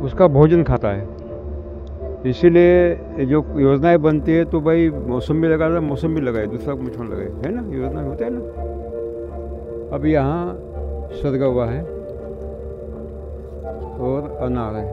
उसका भोजन खाता है। इसीलिए जो योजनाएं बनती है तो भाई मौसम भी लगा रहा, मौसम भी लगाए, दूसरा कुछ मत लगाए, है ना, योजना होता है ना। अब यहाँ सदगा हुआ है और अनार है,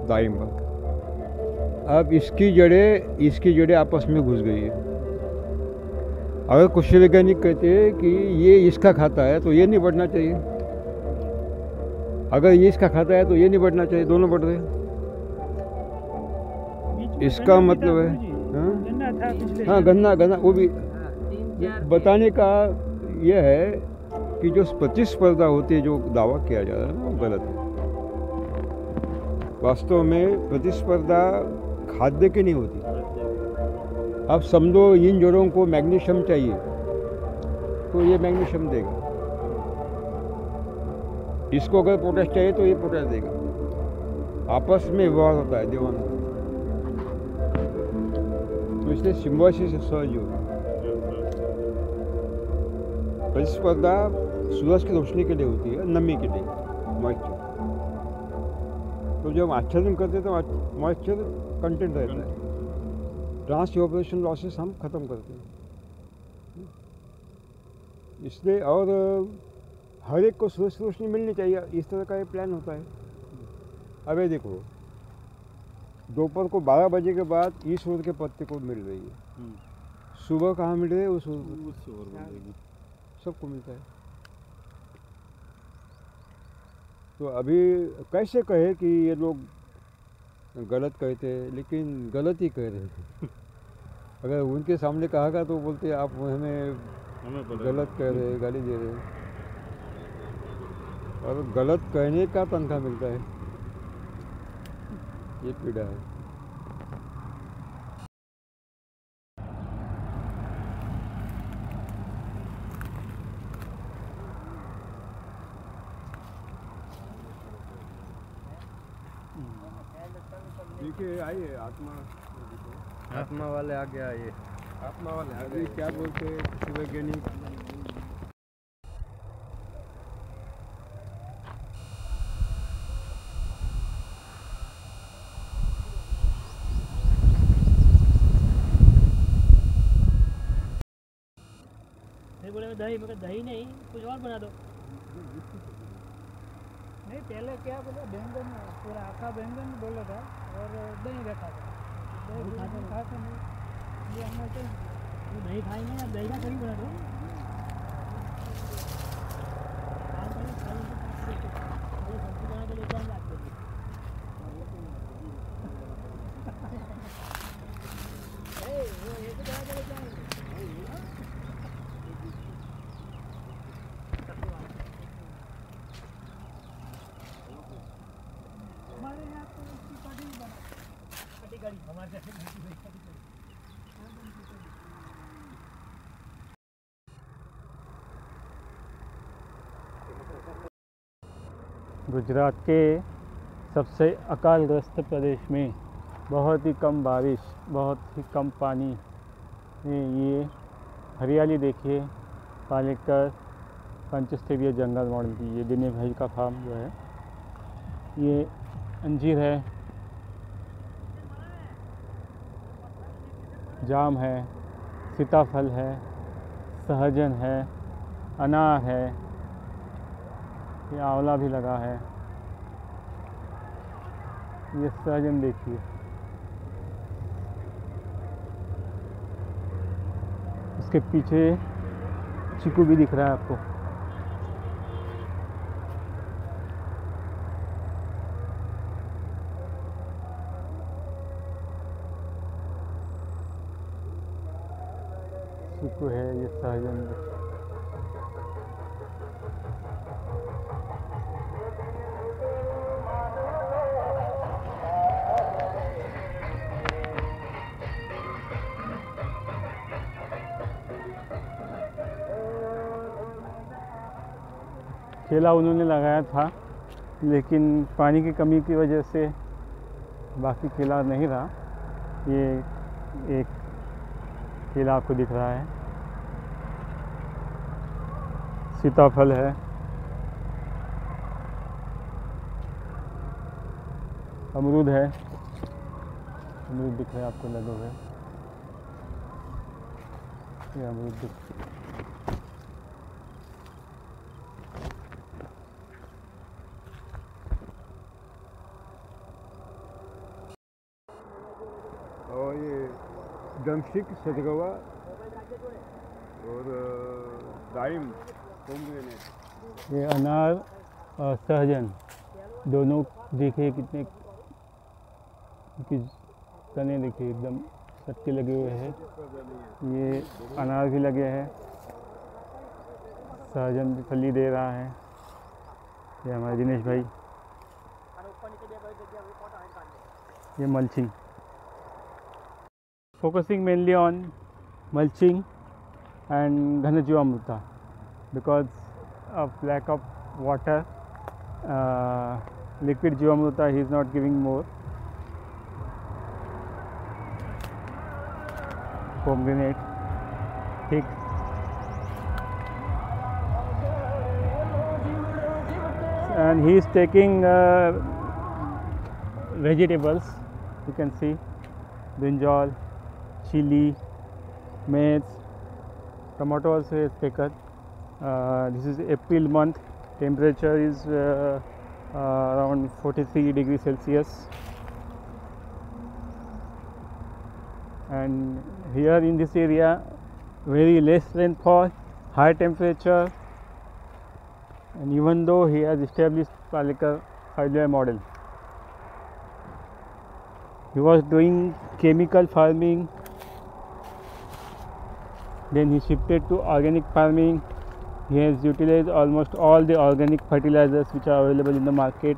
दाइम। अब इसकी जड़ें आपस में घुस गई है। अगर कुछ वैज्ञानिक कहते हैं कि ये इसका खाता है तो ये नहीं बढ़ना चाहिए, अगर ये इसका खाता है तो ये नहीं बढ़ना चाहिए, दोनों बढ़ रहे हैं। इसका मतलब है हाँ, गन्ना वो भी बताने का यह है कि जो प्रतिस्पर्धा होती है, जो दावा किया जा रहा है ना, वो गलत है। वास्तव में प्रतिस्पर्धा खाद्य की नहीं होती। अब समझो इन जड़ों को मैग्नीशियम चाहिए तो ये मैग्नीशियम देगा, इसको अगर पोटैश चाहिए तो ये पोटैश देगा। आपस में व्यवहार होता है दीवाना, तो इसलिए सिम्बायोसिस सहज होगा। प्रतिस्पर्धा सूरज की रोशनी के लिए होती है, नमी के लिए, मॉइस्चर। तो जब आच्छादन करते हैं तो मॉइस्चर कंटेंट रहता है, ट्रांस इवेपोरेशन लॉसेस हम ख़त्म करते हैं। इसलिए और हर एक को सूरज की रोशनी मिलनी चाहिए, इस तरह का ये प्लान होता है। अब ये देखो, दोपहर को 12 बजे के बाद इस सूर्य के पत्ते को मिल रही है, सुबह कहाँ मिल रही है, उस सबको मिलता है। तो अभी कैसे कहे कि ये लोग गलत कहते हैं, लेकिन गलत ही कह रहे हैं। अगर उनके सामने कहा तो बोलते आप हमें गलत कह रहे हैं, गाली दे रहे हैं। और गलत कहने का तनख्वाह मिलता है, ये पीड़ा है। देखिए आइए, आत्मा वाले आगे आइए, आत्मा वाले आगे। क्या बोलते हैं वैज्ञानिक? बोले दही, मगर दही नहीं, कुछ और बना दो। नहीं, पहले क्या बोले, बैंगन पूरा आखा बैंगन बोला था और दही रखा था। दही खाता नहीं, ये हमने तो दही खाएंगे ना, दही का करी बना दो। सब्जी बना के लेके आएंगे आपके लिए। ये तो बना के लेके आएंगे। गुजरात के सबसे अकालग्रस्त प्रदेश में बहुत ही कम बारिश, बहुत ही कम पानी में ये हरियाली देखिए, पालेकर पंचस्तरीय जंगल मॉडल की। ये दिनेश भाई का फार्म जो है, ये अंजीर है, जाम है, सीताफल है, सहजन है, अनार है, ये आंवला भी लगा है। ये सहजन देखिए, उसके पीछे चीकू भी दिख रहा है आपको। चीकू है, ये सहजन। केला उन्होंने लगाया था, लेकिन पानी की कमी की वजह से बाकी केला नहीं रहा। ये एक केला आपको दिख रहा है, सीताफल है, अमरूद है, अमरूद दिख रहे हैं आपको लगे हुए, ये अमरूद दिख और ये ड्रमस्टिक सतगवा और दारिम पोमग्रेनेट। ये अनार और सहजन दोनों देखिए कितने तने देखिए एकदम सबके लगे हुए हैं। ये अनार भी लगे हैं, सहजन भी फली दे रहा है। ये हमारे दिनेश भाई, ये mulching, focusing mainly on mulching and Ghana Jivamruta because of lack of water. Liquid Jivamruta he is not giving more. Pomegranate thick. And he is taking vegetables. You can see brinjal, chili, maize. Tomato also is taken. This is April month. Temperature is around 43 degrees Celsius. And here in this area, very less rainfall, high temperature. And even though he has established Paliker 5-layer model, he was doing chemical farming. Then he shifted to organic farming. He has utilized almost all the organic fertilizers which are available in the market.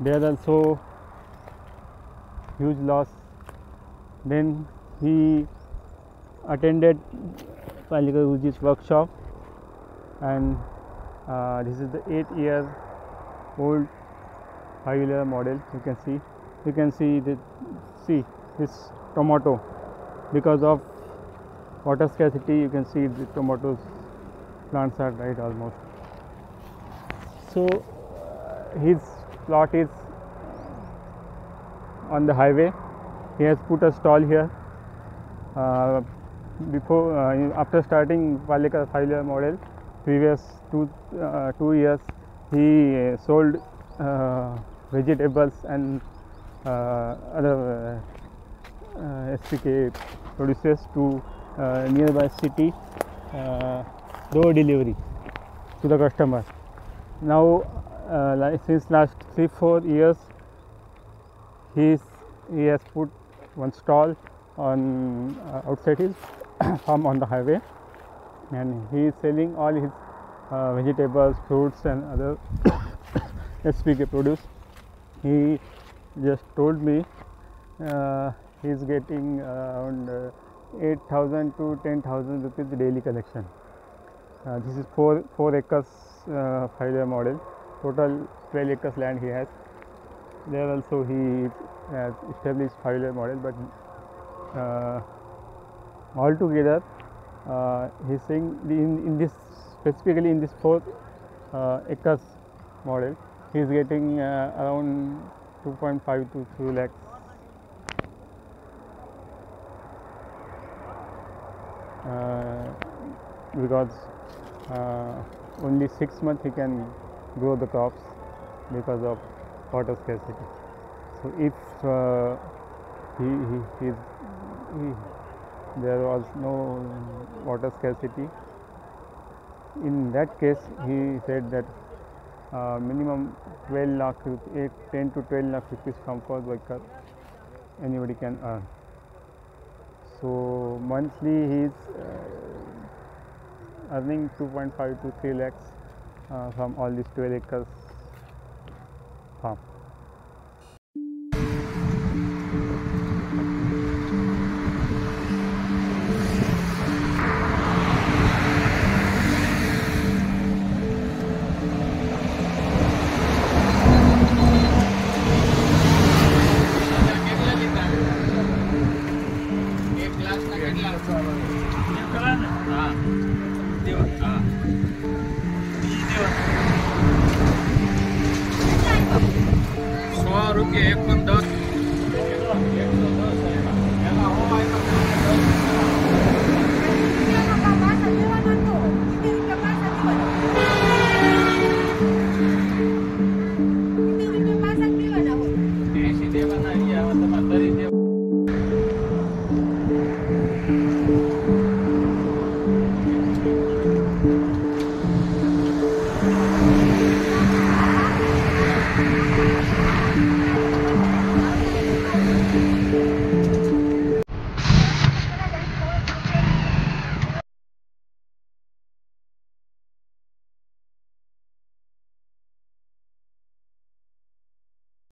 There also huge loss. Then he attended Paliker Guruji's workshop, and this is the 8-year-old 5-layer model. You can see this tomato. Because of water scarcity, you can see the tomatoes plants are died almost. So his plot is on the highway. He has put a stall here. After starting Paliker 5-layer model, previous 2 years he sold vegetables and other SPK produces to nearby city, door delivery to the customer. Now since last 3-4 years he has put one stall on outside his farm on the highway, and he is selling all his vegetables, fruits and other SPK produce. He just told me he is getting around 8,000 to 10,000 rupees daily collection. This is 4 acres 5-layer model. Total 12 acres land he has. There also he has established 5-layer model, but altogether he is saying in this, specifically in this 4 acres model, he is getting around 2.5 to 3 lakhs. Because only 6 months he can grow the crops because of water scarcity. So if there was no water scarcity, in that case he said that minimum 12 lakh, 10 to 12 lakh rupees from per acre anybody can earn. So monthly he is earning 2.5 to 3 lakhs from all these 12 acres farm. ₹1 1 પણ 10